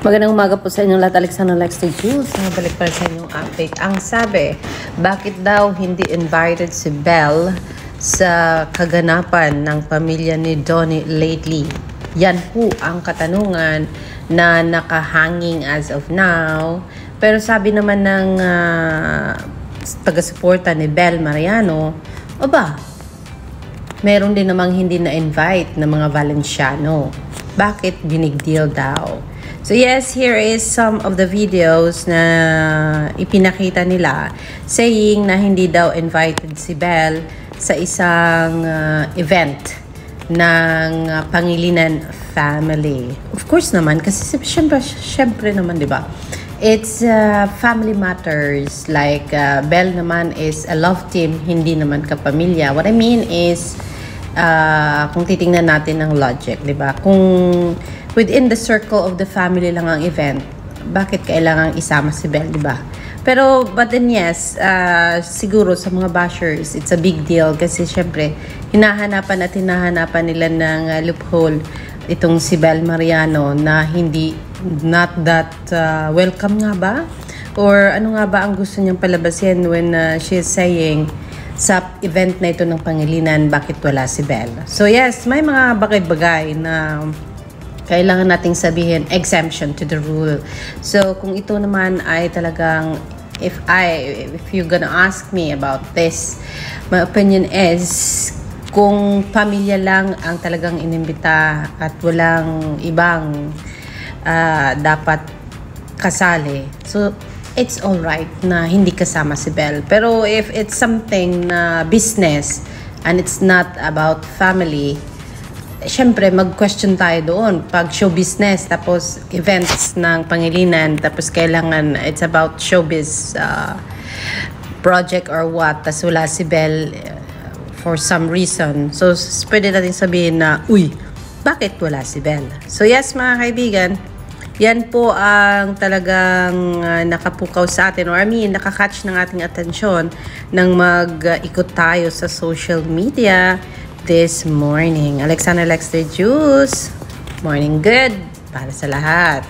Magandang umaga po sa inyong lahat. Alexandra Lex the Jules. Nabalik para sa inyong update. Ang sabi, bakit daw hindi invited si Belle sa kaganapan ng pamilya ni Donnie lately? Yan po ang katanungan na nakahanging as of now. Pero sabi naman ng taga-suporta ni Belle Mariano, meron din namang hindi na-invite ng mga Valenciano. Bakit binigdeal daw? So yes, here is some of the videos na ipinakita nila saying na hindi daw invited si Belle sa isang event ng Pangilinan family. Of course naman, kasi syempre naman, di ba? It's family matters. Like, Belle naman is a love team, hindi naman kapamilya. What I mean is, kung titingnan natin ng logic, di ba? Kung within the circle of the family lang ang event, bakit kailangang isama si Belle, di ba? Pero, but then yes, siguro sa mga bashers, it's a big deal kasi syempre, hinahanapan nila ng loophole itong si Belle Mariano na not that welcome nga ba? Or ano nga ba ang gusto niyang palabasin when she is saying sa event na ito ng Pangilinan, bakit wala si Belle? So yes, may mga bagay-bagay na kailangan nating sabihin, exemption to the rule. So kung ito naman ay talagang, if you're gonna ask me about this, my opinion is, kung pamilya lang ang talagang inimbita at walang ibang dapat kasali, so it's alright na hindi kasama si Belle. Pero if it's something na business and it's not about family, syempre mag-question tayo doon. Pag show business, tapos events ng Pangilinan, tapos kailangan it's about showbiz project or what, tapos wala si Belle for some reason. So, pwede natin sabihin na, bakit wala si Belle? So, yes mga kaibigan, yan po ang talagang nakapukaw sa atin, or nakakatch ng ating atensyon nang mag-ikot tayo sa social media this morning. Alexandra Lex the Juice, morning good para sa lahat.